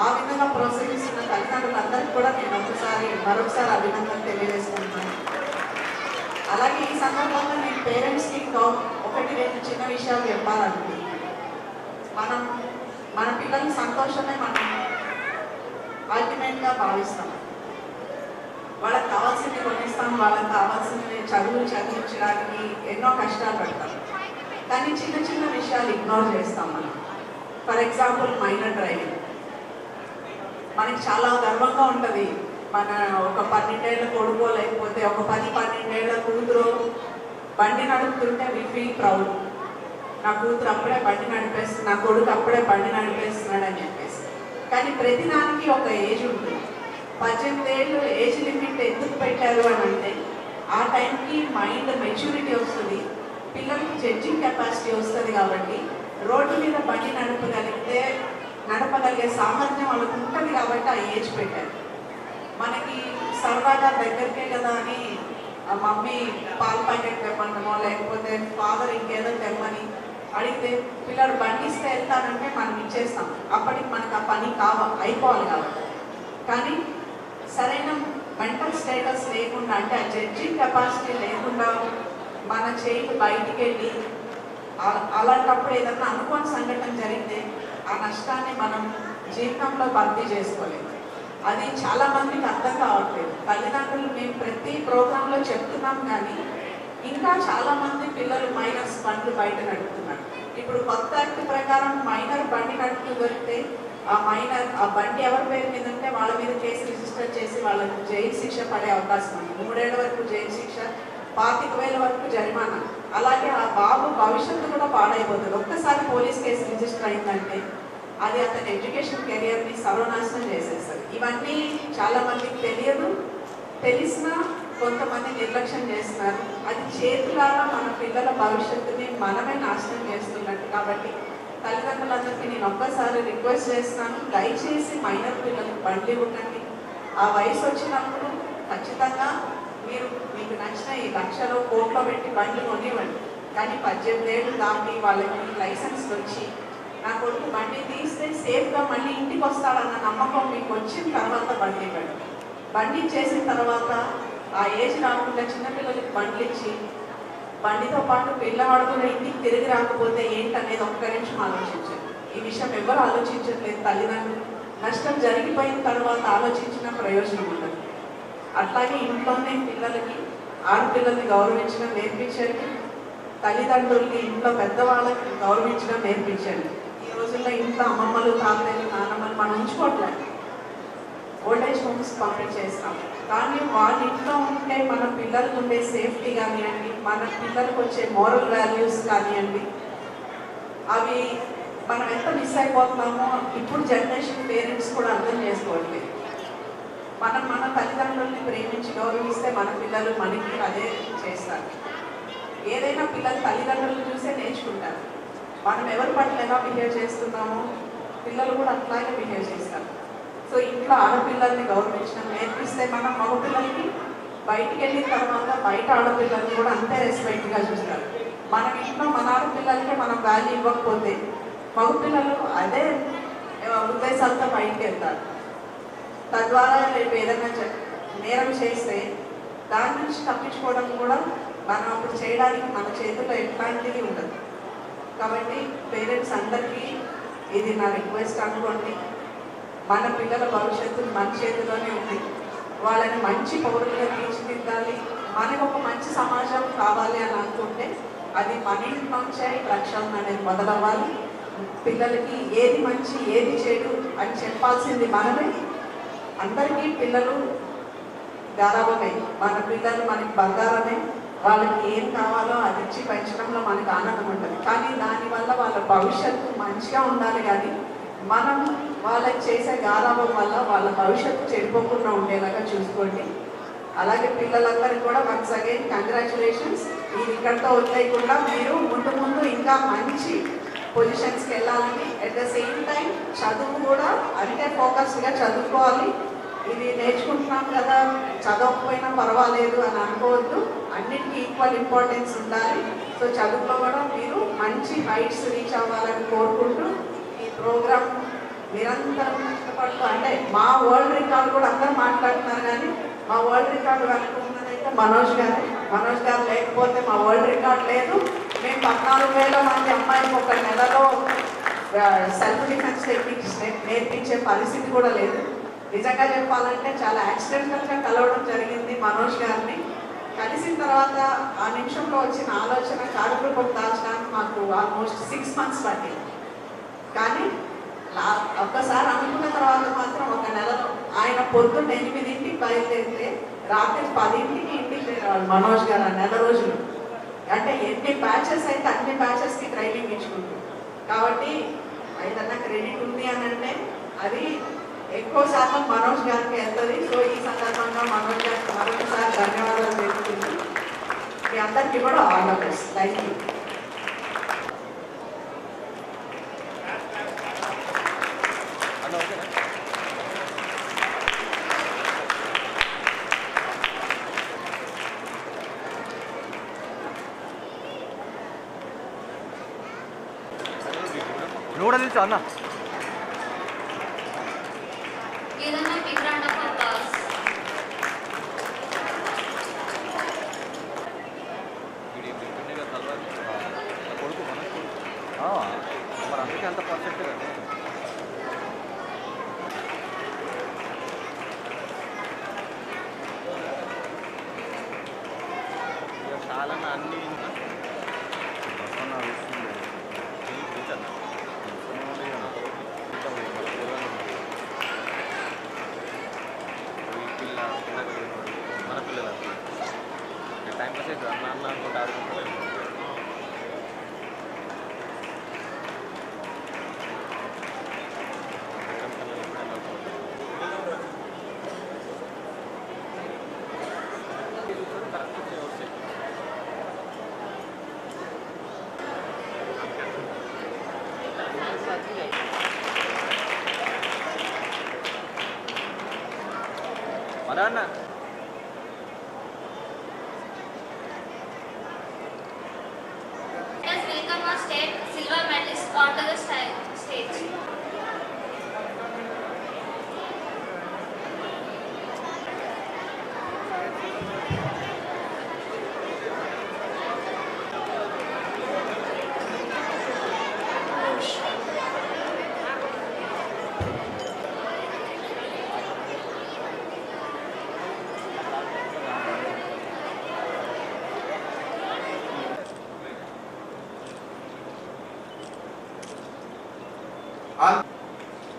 ఆ విధంగా ప్రోత్సహిస్తున్న తల్లిదండ్రులందరికీ కూడా నేను మరొకసారి అభినందనలు తెలియజేసుకుంటున్నాను. అలాగే ఈ సందర్భంగా నేను పేరెంట్స్కి ఒకటి రెండు చిన్న విషయాలు చెప్పాలనుకుంటున్నాను. మన పిల్లల సంతోషమే మనం అల్టిమేట్గా భావిస్తాం. వాళ్ళకి కావాల్సింది కొనిస్తాం, వాళ్ళకి కావాల్సినవి చదువులు చదివించడానికి ఎన్నో కష్టాలు పడతాం. కానీ చిన్న చిన్న విషయాలు ఇగ్నోర్ చేస్తాం మనం. For example minor driving. మనకి చాలా గర్వంగా ఉంటుంది. మన ఒక 12 ఏళ్ళ కొడుకో లేకపోతే ఒక 10-12 ఏళ్ళ కూతురు బండి నడుపుతుంటే వి ఫీల్ ప్రౌడ్. నా కూతురు అప్పుడే బండి నడిపేస్తుంది, నా కొడుకు అప్పుడే బండి నడిపేస్తున్నాడు అని చెప్పేసి. కానీ ప్రతిదానికి ఒక ఏజ్ ఉంటుంది. 18 ఏళ్ళు ఏజ్ లిమిట్ ఎందుకు పెట్టారు అని అంటే ఆ టైంకి మైండ్ మెచ్యూరిటీ వస్తుంది, పిల్లలకి జడ్జింగ్ కెపాసిటీ వస్తుంది. కాబట్టి రోడ్డు మీద బండి నడపగలిగే సామర్థ్యం వాళ్ళకు ఉంటుంది కాబట్టి ఆ ఏజ్ పెట్టారు. మనకి సరదాగా దగ్గరికే కదా అని మమ్మీ పాల ప్యాకెట్ తెమ్మనమో లేకపోతే ఫాదర్ ఇంకేదో తెమ్మని అడిగితే పిల్లడు బండి ఇస్తే వెళ్తానంటే మనం ఇచ్చేస్తాం. అప్పటికి మనకు ఆ పని అయిపోవాలి కాబట్టి. కానీ సరైన మెంటల్ స్టేటస్ లేకుండా, అంటే ఆ జడ్జింగ్ కెపాసిటీ లేకుండా మన చేయి బయటికి వెళ్ళి అలాంటప్పుడు ఏదన్నా అనుకోని సంఘటన జరిగితే ఆ నష్టాన్ని మనం జీవితంలో భర్తీ చేసుకోలేము. అది చాలామందికి అర్థం కావట్లేదు. తల్లిదండ్రులు మేము ప్రతి ప్రోగ్రాంలో చెప్తున్నాం, కానీ ఇంకా చాలామంది పిల్లలు మైనర్స్ బండ్లు బయట నడుపుతున్నారు. ఇప్పుడు కొత్త యాక్ట్ ప్రకారం మైనర్ బండి నడుపుతూ దొరికితే ఆ బండి ఎవరి పేరు మీద ఉంటే వాళ్ళ మీద కేసు రిజిస్టర్ చేసి వాళ్ళకి జైలు శిక్ష పడే అవకాశం ఉంది. 3 ఏళ్ల వరకు జైలు శిక్ష, 25,000 వరకు జరిమానా. అలాగే ఆ బాబు భవిష్యత్తు కూడా పాడైపోతుంది. ఒక్కసారి పోలీస్ కేసు రిజిస్టర్ అయిందంటే అది అతని ఎడ్యుకేషన్ కెరియర్ని సర్వనాశనం చేసేస్తుంది. ఇవన్నీ చాలామందికి తెలియదు. తెలిసినా కొంతమంది నిర్లక్ష్యం చేస్తున్నారు. అది చేతులారా మన పిల్లల భవిష్యత్తుని మనమే నాశనం చేస్తున్నట్టు. కాబట్టి తల్లిదండ్రులందరికీ నేను ఒక్కసారి రిక్వెస్ట్ చేస్తున్నాను, దయచేసి మైనర్ పిల్లలకు బండి ఉండండి. ఆ వయసు వచ్చినప్పుడు ఖచ్చితంగా మీకు నచ్చిన ఈ లక్షలో కోట్లో పెట్టి బండ్లు కొనివ్వండి. కానీ 18 ఏళ్ళు దాటి వాళ్ళకి లైసెన్స్ వచ్చి నా కొడుకు బండి తీస్తే సేఫ్గా మళ్ళీ ఇంటికి వస్తాడన్న నమ్మకం మీకు వచ్చిన తర్వాత బండి ఇవ్వండి. బండి చేసిన తర్వాత ఆ ఏజ్ రాకుండా చిన్నపిల్లలకి బండ్లు ఇచ్చి బండితో పాటు పిల్లవాడు కూడా ఇంటికి తిరిగి రాకపోతే ఏంటనేది ఒక్క నిమిషం ఆలోచించండి. ఈ విషయం ఎవరు ఆలోచించట్లేదు. తల్లిదండ్రులు నష్టం జరిగిపోయిన తర్వాత ఆలోచించిన ప్రయోజనం ఉండదు. అట్లాగే ఇంట్లోనే పిల్లలకి ఆడపిల్లల్ని గౌరవించడం నేర్పించండి. తల్లిదండ్రులకి ఇంట్లో పెద్దవాళ్ళకి గౌరవించడం నేర్పించండి. ఈ రోజుల్లో ఇంట్లో అమ్మమ్మలు, తాతయ్యలు, నాన్నమ్మలు మనం ఉంచుకోవట్లేదు, ఓల్డేజ్ హోమ్స్ పంపించేస్తాం. కానీ వాళ్ళ ఇంట్లో ఉంటే మన పిల్లలకు ఉండే సేఫ్టీ కానివ్వండి, మన పిల్లలకు వచ్చే మోరల్ వాల్యూస్ కానివ్వండి, అవి మనం ఎంత మిస్ అయిపోతున్నామో ఇప్పుడు జనరేషన్ పేరెంట్స్ కూడా అర్థం చేసుకోవట్లేదు. మన తల్లిదండ్రుల్ని ప్రేమించి గౌరవిస్తే మన పిల్లలు మనకి అదే చేస్తారు. ఏదైనా పిల్లలు తల్లిదండ్రులను చూసే నేర్చుకుంటారు. మనం ఎవరి పట్ల ఎలా బిహేవ్ చేస్తున్నామో పిల్లలు కూడా అట్లాగే బిహేవ్ చేస్తారు. సో ఇంట్లో ఆడపిల్లల్ని గౌరవించడం నేర్పిస్తే మనం మగపిల్లలకి బయటికి వెళ్ళిన తర్వాత బయట ఆడపిల్లల్ని కూడా అంతే రెస్పెక్ట్గా చూస్తారు. మనం ఇంట్లో మన ఆడపిల్లలకే మనం వాల్యూ ఇవ్వకపోతే మగపిల్లలు అదే ఉద్దేశాలతో బయటికి వెళ్తారు. తద్వారా రేపు ఏదైనా నేరం చేస్తే దాని నుంచి తప్పించుకోవడం కూడా మనం అప్పుడు చేయడానికి మన చేతుల్లో ఎట్లాంటిది ఉండదు. కాబట్టి పేరెంట్స్ అందరికీ ఇది నా రిక్వెస్ట్ అనుకోండి. మన పిల్లల భవిష్యత్తు మన చేతిలోనే ఉంది. వాళ్ళని మంచి పౌరులుగా తీర్చిదిద్దాలి. మనకు ఒక మంచి సమాజం కావాలి అని అనుకుంటే అది మన ఇంటి నుంచే ప్రక్షాళన అనేది మొదలవ్వాలి. పిల్లలకి ఏది మంచి ఏది చెడు అని చెప్పాల్సింది మనమే. అందరికీ పిల్లలు గారాబమే, మన పిల్లలు మనకి బంగారమే. వాళ్ళకి ఏం కావాలో అది ఇచ్చి పెంచడంలో మనకు ఆనందం ఉంటుంది. కానీ దానివల్ల వాళ్ళ భవిష్యత్తు మంచిగా ఉండాలి. కానీ మనం వాళ్ళకి చేసే గారాబం వల్ల వాళ్ళ భవిష్యత్తు చెడిపోకుండా ఉండేలాగా చూసుకోండి. అలాగే పిల్లలందరికీ కూడా వన్స్ అగైన్ కంగ్రాచులేషన్స్. ఇది ఇక్కడితో వదిలేయకుండా మీరు ముందు ఇంకా మంచి పొజిషన్స్కి వెళ్ళాలని, అట్ ద సేమ్ టైం చదువు కూడా అంటే ఫోకస్గా చదువుకోవాలి. ఇది నేర్చుకుంటున్నాం కదా, చదవకపోయినా పర్వాలేదు అని అనుకోవద్దు. అన్నిటికీ ఈక్వల్ ఇంపార్టెన్స్ ఉండాలి. సో చదువులో కూడా మీరు మంచి హైట్స్ రీచ్ అవ్వాలని కోరుకుంటూ ఈ ప్రోగ్రామ్ నిరంతరం కష్టపడుతూ, అంటే మా వరల్డ్ రికార్డు కూడా అందరూ మాట్లాడుతున్నారు, కానీ మా వరల్డ్ రికార్డు అనుకుంటున్నదైతే మనోజ్ గారు లేకపోతే మా వరల్డ్ రికార్డ్ లేదు. మేము 14,000 మంది అమ్మాయికి ఒక నెలలో సెల్ఫ్ డిఫెన్స్ టెక్నిక్స్ నేర్పించే పరిస్థితి కూడా లేదు. నిజంగా చెప్పాలంటే చాలా యాక్సిడెంటల్గా కలవడం జరిగింది మనోజ్ గారిని. కలిసిన తర్వాత ఆ నిమిషంలో వచ్చిన ఆలోచన కార్యరూపం దాల్చడానికి మాకు ఆల్మోస్ట్ 6 months పట్టింది. కానీ ఒక్కసారి అనుకున్న తర్వాత మాత్రం ఒక నెలలో ఆయన పొద్దున్న 8ంటికి బయలుదేరితే రాత్రి 10ంటికి ఇంటికి చేరేవాళ్ళు మనోజ్ గారు. ఆ నెల రోజులు అంటే ఎన్ని బ్యాచెస్ అయితే అన్ని బ్యాచెస్కి ట్రైనింగ్ ఇచ్చుకుంటారు. కాబట్టి ఏదన్నా క్రెడిట్ ఉంది అని అంటే అది ఎక్కువ శాతం మనోజ్ గారికి వెళ్తుంది. సో ఈ సందర్భంగా మనోజ్ గారికి మరొకసారి ధన్యవాదాలు తెలుపుతుంది. మీ అందరికీ కూడా all the best. Thank you. నువ్వు నిల్చో అన్న. ఏదన్నా big round of applause. కొడుకు మరి అందుకే అంత పర్ఫెక్ట్ కదా. చాలా అన్ని మన పిల్లలు టైం పాస్ అవుతుంది అన్న అన్న అనుకుంటే ఆడుకుంటారు. mana anak? Let us welcome our state silver medalist onto the stage.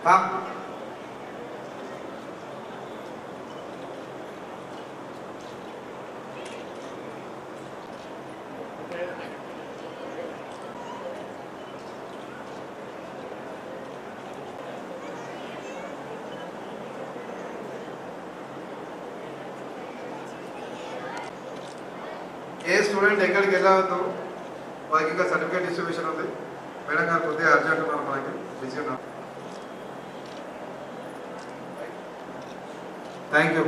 Come. A student ఎక్కడికి వెళ్ళవద్దు, వాళ్ళకి ఇంకా సర్టిఫికేట్ డిస్ట్రిబ్యూషన్ ఉంది. మేడం గారు కొద్దిగా అర్జెంట్ ఉన్నారు, మనకి బిజీ ఉన్నారు. Thank you.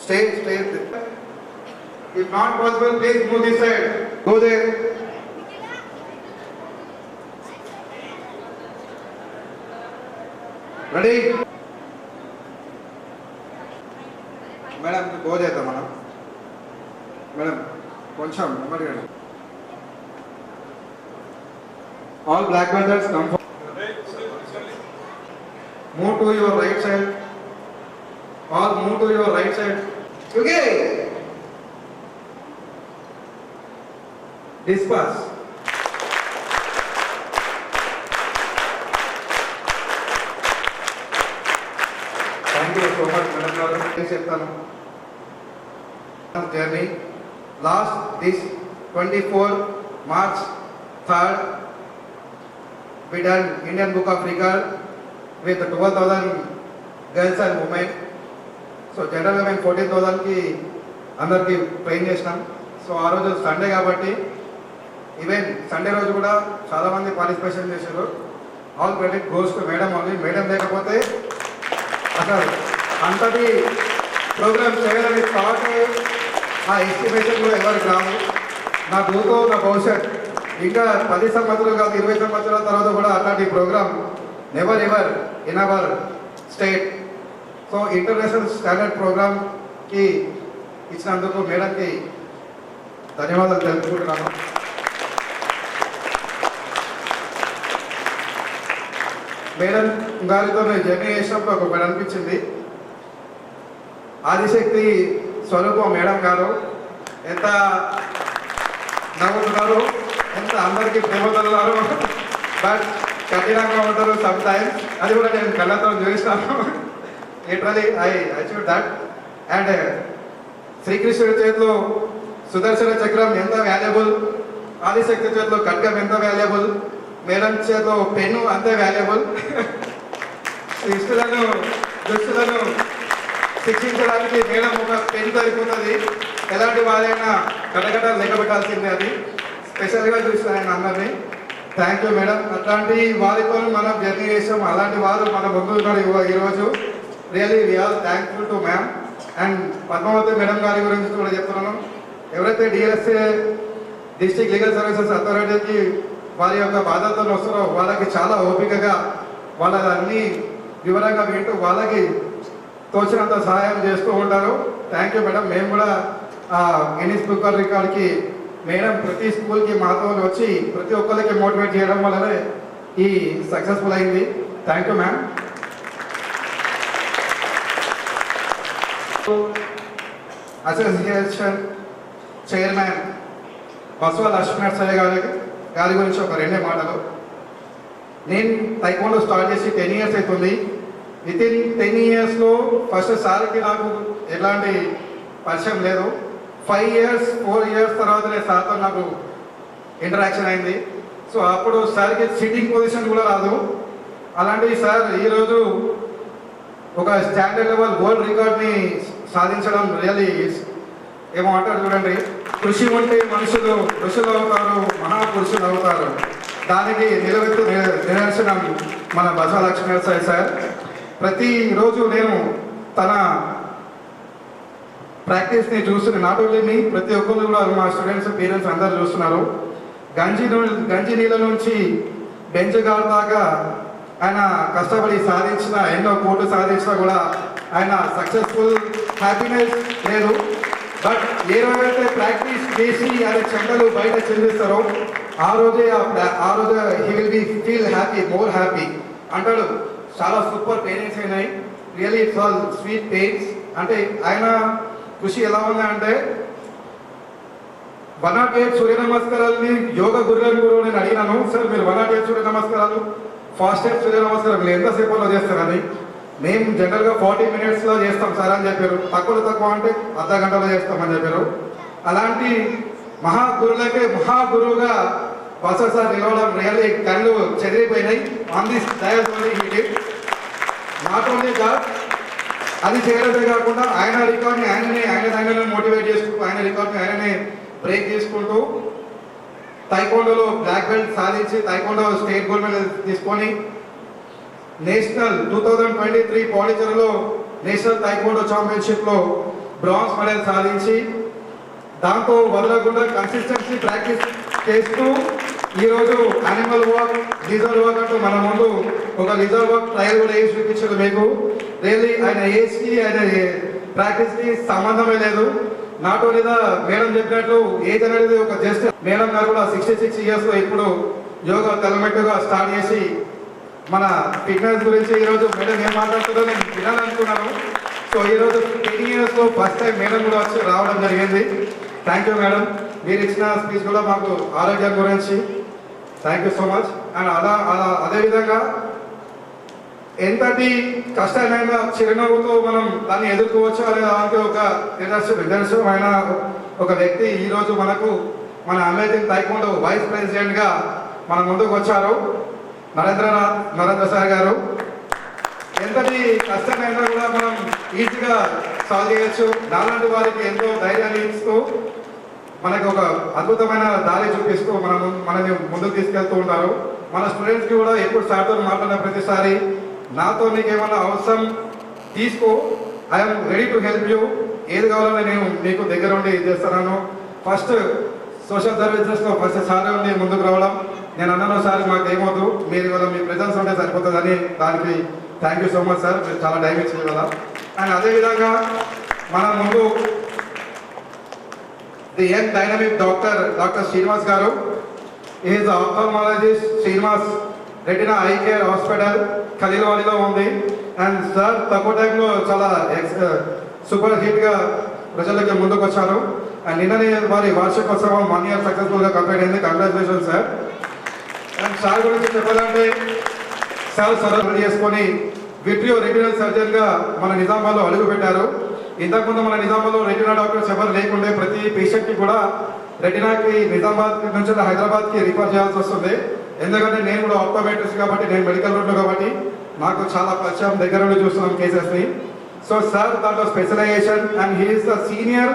Stay. If not possible, please move this side. Go there. Ready? Madam go చేద్దాం మనం. మేడం కొంచెం నెమ్మదిగా. All black belters come forward. Move to your right side. All move to your right side. Okay. Disperse. You so much madam గారు. చెప్తాను journey last this 24 March 3rd we done Indian Book of Record with 12,000 girls and women. So జనరల్గా మేము 14,000కి అందరికి ట్రైన్ చేసినాం. సో ఆ రోజు సండే కాబట్టి ఈవెన్ సండే రోజు కూడా చాలామంది పార్టిసిపేషన్ చేశారు. All credit goes to madam only. Madam లేకపోతే అసలు అంతటి ప్రోగ్రామ్ చేయాలని థాట్ ఆ ఎస్టిమేషన్ కూడా ఎవరికి రాదు. నా గ్రూతో నా భవిష్యత్ ఇంకా 10 సంవత్సరాలు కాదు 20 సంవత్సరాల తర్వాత కూడా అలాంటి programme never ever in our state. So international standard ప్రోగ్రామ్కి ఇచ్చినందుకు మేడంకి ధన్యవాదాలు తెలుపుకుంటున్నాను. మేడం గారితో నేను జర్నీ చేసినప్పుడు ఒకటి అనిపించింది, ఆదిశక్తి స్వరూపం మేడం గారు ఎంత నవ్వుతున్నారు, ఎంత అందరికీ ప్రేమతున్నారు, బట్ కఠినంగా ఉంటారు సమ్ టైమ్స్. అది కూడా నేను కళ్ళతో చూసినాను. Literally I achieve that. And శ్రీకృష్ణుడి చేతిలో సుదర్శన చక్రం ఎంత వాల్యుబుల్, ఆదిశక్తి చేతిలో ఖడ్గం ఎంత వాల్యుబుల్, మేడం చేతిలో పెన్ను అంతే వాల్యుబుల్. ఇష్టలను దుష్టులను శిక్షించడానికి మేడం ఒక పెన్ సరిపోతుంది. ఎలాంటి వారైనా కటకటాలు లెక్క పెట్టాల్సిందే. అది స్పెషల్గా చూసిన ఆయన అందరినీ. Thank you madam. అట్లాంటి వారితో మనం జర్నీ చేసాం. అలాంటి వారు మన ముందు ఉన్నారు ఈరోజు. Really we are thankful to ma'am. And Padmavati madam గారి గురించి కూడా చెప్తున్నాను. ఎవరైతే డిఎస్ఏ డిస్ట్రిక్ట్ లీగల్ సర్వీసెస్ అథారిటీకి వారి యొక్క బాధ్యతలు వస్తారో వాళ్ళకి చాలా ఓపికగా వాళ్ళని వివరంగా వింటూ వాళ్ళకి తోచినంత సహాయం చేస్తూ ఉంటారు. Thank you madam. మేము కూడా గిన్నిస్ బుక్ ఆఫ్ రికార్డ్కి మేడం ప్రతి స్కూల్కి మాతో వచ్చి ప్రతి ఒక్కరికి మోటివేట్ చేయడం వల్లనే ఈ సక్సెస్ఫుల్ అయింది. Thank you ma'am. Association chairman Basava Lakshmi Narasaiah గారి గురించి ఒక 2 మాటలు. నేను తైకోండో స్టార్ట్ చేసి 10 years అవుతుంది. వితిన్ 10 yearsలో ఫస్ట్ సార్కి నాకు ఎలాంటి పరిచయం లేదు. 5 years 4 years తర్వాతనే సార్తో నాకు ఇంటరాక్షన్ అయింది. సో అప్పుడు సార్కి సిట్టింగ్ పొజిషన్ కూడా రాదు. అలాంటి సార్ ఈరోజు ఒక స్టాండర్డ్ లెవెల్ వరల్డ్ రికార్డ్ని సాధించడం రియల్లీ ఏమో అంటారు చూడండి, కృషి ఉంటే మనుషులు ఋషులు అవుతారు, మహాపురుషులు అవుతారు. దానికి నిలబెత్తు నిదర్శనం మన బసవ లక్ష్మీనరసయ్య సార్. ప్రతిరోజు నేను తన ప్రాక్టీస్ని చూస్తున్న నాట్ ఓన్లీ మీ ప్రతి ఒక్కరు కూడా మా స్టూడెంట్స్ పేరెంట్స్ అందరూ చూస్తున్నారు. గంజి నీళ్ళ నుంచి బెంచ్ గార్డ్ దాకా ఆయన కష్టపడి సాధించిన ఎన్నో కోట్లు సాధించినా కూడా ఆయన సక్సెస్ఫుల్ హ్యాపీనెస్ లేదు. బట్ ఏ రోజైతే ప్రాక్టీస్ చేసి ఆయన చెంటలు బయట చెందిస్తారో ఆ రోజే he will be feel happy, more happy అంటాడు. చాలా సూపర్ పెయిన్స్ అయినాయి. Really it's all sweet pains. అంటే ఆయన కృషి ఎలా ఉందంటే 108 సూర్య నమస్కారాలని యోగ గురువు నేను అడిగినాను. సార్ మీరు 108 సూర్య నమస్కారాలు ఫాస్టెస్ట్ సూర్య నమస్కారం మీరు ఎంతసేపులో చేస్తారని. మేము జనరల్గా 40 minutesలో చేస్తాం సార్ అని చెప్పారు. తక్కువ అంటే అర్ధ గంటలో చేస్తామని చెప్పారు. అలాంటి మహాగురులకే మహాగురువుగా బసవ సార్ నిలవడం రియల్లీ కళ్ళు చెదిరిపోయినాయి. On this dais only he did. Not only that, అది చేయడమే కాకుండా ఆయన రికార్డ్ని ఆయననే మోటివేట్ చేసుకుంటూ ఆయన రికార్డ్ని ఆయననే బ్రేక్ చేసుకుంటూ తైకోండోలో బ్లాక్ బెల్ట్ సాధించి తైకోండో స్టేట్ గోల్డ్ మెడల్ తీసుకొని నేషనల్ 2023 పాండిచేరిలో నేషనల్ తైకోండో ఛాంపియన్షిప్లో బ్రాంజ్ మెడల్ సాధించి దాంతో వదలకుండా కన్సిస్టెన్సీ ప్రాక్టీస్ చేస్తూ ఈరోజు యానిమల్ వాక్, లిజర్ వాక్ అంటూ మన ముందు ఒక లిజర్ వాక్ ట్రయల్ కూడా వేసి చూపించారు మీకు. రియల్లీ ఆయన ఏజ్కి ఆయన ప్రాక్టీస్కి సంబంధమే లేదు. నాట్ ఓన్లీ మేడం చెప్పినట్లు ఏజ్ అనేది ఒక జస్ట్ మేడం గారు కూడా 66 yearsలో ఇప్పుడు యోగా తలమెట్టుగా స్టార్ట్ చేసి మన ఫిట్నెస్ గురించి ఈరోజు మేడం ఏం మాట్లాడుతుందో నేను వినాలనుకున్నాను. సో ఈరోజు 10 yearsలో ఫస్ట్ టైం మేడం కూడా వచ్చి రావడం జరిగింది. Thank you madam. మీరు ఇచ్చిన స్పీచ్ కూడా మాకు ఆరోగ్యం గురించి thank you so much. And అదేవిధంగా ఎంతటి కష్టాలైన చిరునవ్వుతో మనం దాన్ని ఎదుర్కోవచ్చు అనే దానికి ఒక నిదర్శనమైన ఒక వ్యక్తి ఈరోజు మనకు మన అమేజింగ్ టైకోండో వైస్ ప్రెసిడెంట్గా మన ముందుకు వచ్చారు నరేంద్ర సార్ గారు. ఎంతటి కష్టమైనా కూడా మనం ఈజీగా సాల్వ్ చేయొచ్చు. నాలాంటి వారికి ఎంతో ధైర్యాన్ని ఇస్తూ మనకు ఒక అద్భుతమైన దారి చూపిస్తూ మనని ముందుకు తీసుకెళ్తూ ఉంటారు. మన స్టూడెంట్స్కి కూడా ఎప్పుడు సార్తో మాట్లాడిన ప్రతిసారి నాతో నీకు ఏమైనా అవసరం తీసుకో, I'm ready to help you, ఏది కావాలని నేను నీకు దగ్గర ఉండి చేస్తున్నాను. ఫస్ట్ సోషల్ సర్వీసెస్లో ఫస్ట్ సార్ ఉండి ముందుకు రావడం. నేను అన్నాను సార్ మాకు ఏమవుతు, మీరు ఇవాళ మీ ప్రెజెన్స్ ఉంటే సరిపోతుందని. దానికి thank you so much sir, మీరు చాలా టైం ఇచ్చింది కదా. అండ్ అదేవిధంగా మన ముందు the young dynamic doctor Srinivas గారు. Is ophthalmologist Srinivas retina eye care hospital ఖలీల్వాడిలో ఉంది. అండ్ సార్ తక్కువ టైంలో చాలా సూపర్ హిట్గా ప్రజలకి ముందుకు వచ్చారు. అండ్ నిన్ననే వారి వార్షికోత్సవం 1 year సక్సెస్ఫుల్గా కంప్లీట్ అయింది. Congratulation sir. అండ్ సార్ గురించి చెప్పాలంటే సార్ సర్జరీ చేసుకొని విట్రియో రెటినల్ సర్జన్గా మన నిజామాబాద్లో అడుగు పెట్టారు. ఇంతకుముందు మన నిజామాబాద్లో రెటినా డాక్టర్స్ ఎవరు లేకుండే. ప్రతి పేషెంట్కి కూడా రెటినాకి నిజామాబాద్ నుంచి హైదరాబాద్కి రిఫర్ చేయాల్సి వస్తుంది. ఎందుకంటే నేను కూడా ఆప్టోమెట్రిస్ట్ కాబట్టి, నేను మెడికల్ రోడ్లో కాబట్టి నాకు చాలా పరిచయం, దగ్గర నుండి చూస్తున్నాం కేసెస్ని. సో సార్ దాంట్లో specialization and he is the senior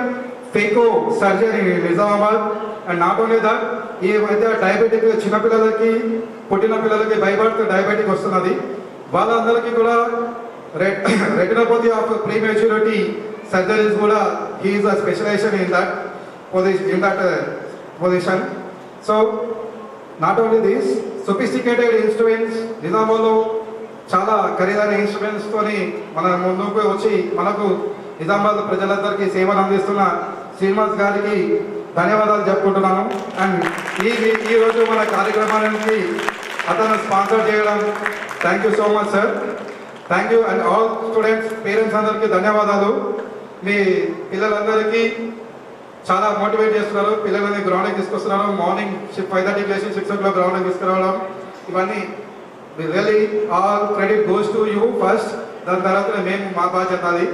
phaco surgeon in Nizamabad. And not only that, ఈ మధ్య డయాబెటిక్ చిన్నపిల్లలకి, పుట్టిన పిల్లలకి బై బర్త్ డయాబెటిక్ వస్తున్నది. వాళ్ళందరికీ కూడా రెటినోపతి ఆఫ్ ప్రీమెచ్యూరిటీ సర్జరీస్ కూడా he is the specialisation in that position. So not only this, sophisticated instruments నిజామాబాద్లో చాలా ఖరీదైన ఇన్స్ట్రుమెంట్స్తోని మన ముందుకు వచ్చి మనకు నిజామాబాద్ ప్రజలందరికీ సేవలు అందిస్తున్న శ్రీనివాస్ గారికి ధన్యవాదాలు చెప్పుకుంటున్నాను. అండ్ ఈరోజు మన కార్యక్రమానికి అతను స్పాన్సర్ చేయడం thank you so much sir. Thank you. And all students, parents అందరికీ ధన్యవాదాలు. మీ పిల్లలందరికీ చాలా మోటివేట్ చేస్తున్నారు. పిల్లలని గ్రౌండ్కి తీసుకొస్తున్నారు. మార్నింగ్ 5:30 లేచి 6 o'clock గ్రౌండ్కి తీసుకురావడం, ఇవన్నీ really all credit goes to you first. దాని తర్వాత మేము మా బాధ్యత అది.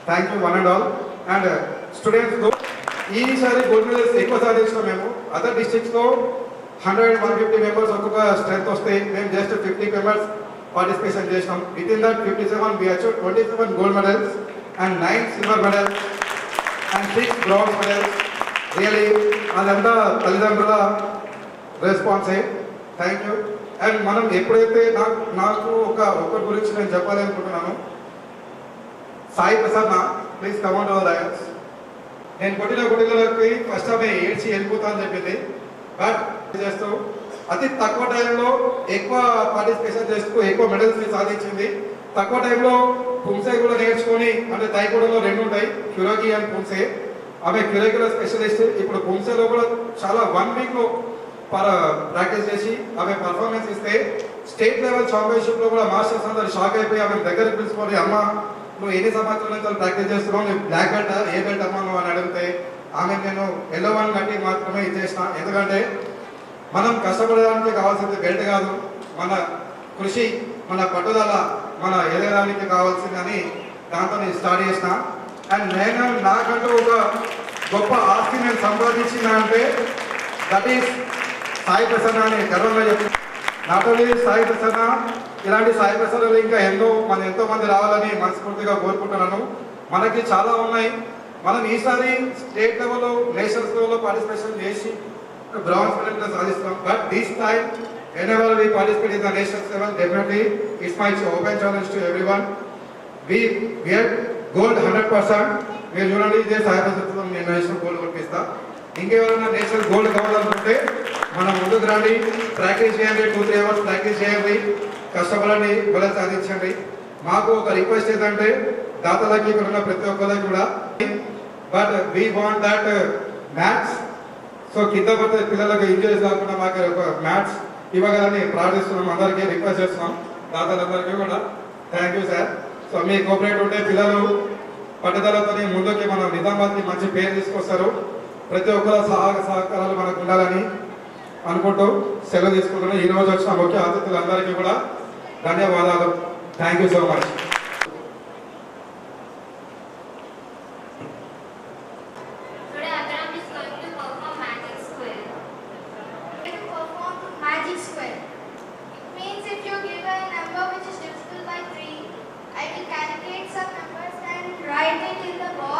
Thank you one and all. And students ఈసారి గోల్డ్ మెడల్స్ ఎక్కువ సాధించాం మేము. అదర్ డిస్ట్రిక్ట్స్లో 100-150 మెంబర్స్ ఒక్కొక్క స్ట్రెంత్ వస్తే మేము జస్ట్ 50 మెంబర్స్ పార్టిసిపేషన్ చేసినాం. With in that 57 we achieved 27 gold medals and 9 silver medals and 6 bronze medals. Really అదంతా తల్లిదండ్రుల రెస్పాన్సే. Thank you. అండ్ మనం ఎప్పుడైతే నాకు ఒకరి గురించి నేను చెప్పాలి అనుకుంటున్నాను. Sai Prasad please come and over dais. నేను కొట్టిన గుడిలకి ఫస్ట్ ఆమె ఏడ్చి వెళ్ళిపోతా అని చెప్పింది. బట్ చేస్తూ అతి తక్కువ టైంలో ఎక్కువ పార్టిసిపేషన్ చేస్తూ ఎక్కువ మెడల్స్ని సాధించింది. తక్కువ టైంలో పుంసే కూడా నేర్చుకొని, అంటే తైకోడలో 2 ఉంటాయి, క్యురోగి అండ్ పుంసే. ఆమె క్యురోగిలో స్పెషలిస్ట్. ఇప్పుడు పుంసేలో కూడా చాలా 1 weekలో ప్రాక్టీస్ చేసి ఆమె పర్ఫార్మెన్స్ ఇస్తే స్టేట్ లెవెల్ ఛాంపియన్షిప్లో కూడా మాస్టర్స్ అందరు షాక్ అయిపోయి ఆమె దగ్గరికి పిలుచుకొని, అమ్మ నువ్వు ఎన్ని సంవత్సరాల నుంచి ప్రాక్టీస్ చేస్తున్నావు, నువ్వు బ్లాక్ బెల్ట్ ఏ బెల్ట్ అమ్మా నువ్వు అని అడిగితే ఆమె నేను ఎల్లో 1 కట్టి మాత్రమే ఇచ్చేసిన. ఎందుకంటే మనం కష్టపడడానికి కావాల్సింది బెల్ట్ కాదు, మన కృషి, మన పట్టుదల, మన ఎదగడానికి కావాల్సిందని దాంతో నేను స్టార్ట్ చేసిన. అండ్ నేను నాకంటూ ఒక గొప్ప ఆస్తి నేను సంపాదించిన అంటే దట్ ఈస్ సాయి ప్రసన్న అని గర్వంగా చెప్తున్నాను. నాట్ ఓన్లీ సాయి ప్రసన్న, ఇలాంటి సాయి ప్రసన్నలు ఇంకా ఎంతో మంది రావాలని మనస్ఫూర్తిగా కోరుకుంటున్నాను. మనకి చాలా ఉన్నాయి. మనం ఈసారి స్టేట్ లెవెల్లో, నేషనల్స్ లెవెల్లో పార్టిసిపేషన్ చేసి బ్రాంజ్ మెడల్ సాధిస్తాం. But this time whenever we participate in the national level, definitely it's my open challenge to everyone. We get gold 100%. మీరు చూడండి, ఇదే సాయి ప్రసన్న నేను నేషనల్ గోల్డ్ కొట్టిస్తా. ఇంకెవరైనా నేషనల్ గోల్డ్ కావాలనుకుంటే మనం ముందుకు రండి, ప్రాక్టీస్ చేయండి, 2-3 hours ప్రాక్టీస్ చేయండి, కష్టపడండి, గోల్ సాధించండి. మాకు ఒక రిక్వెస్ట్ ఏంటంటే దాతలకి ఇక్కడ ఉన్న ప్రతి ఒక్కరికి కూడా, but we want that maths. So కింద పడితే పిల్లలకు ఇంజరీస్ కాకుండా మాకు ఒక మ్యాథ్స్ ఇవ్వగలని ప్రార్థిస్తున్నాం. అందరికీ రిక్వెస్ట్ చేస్తున్నాం, దాతలందరికీ కూడా. Thank you sir. So me cooperate ఉంటే పిల్లలు పట్టుదలతో ముందుకి మన నిజామాబాద్కి మంచి పేరు తీసుకొస్తారు. ప్రతి ఒక్కరు సహకారాలు మనకు ఉండాలని అనుకుంటూ సెలవు తీసుకుంటున్నాను. ఈరోజు వచ్చిన ముఖ్య అతిథులందరికీ కూడా ధన్యవాదాలు. Thank you so much. Today Abram is going to perform magic square. To perform magic square. It means if you give a number which is divisible by 3, I will calculate some numbers and write it in the box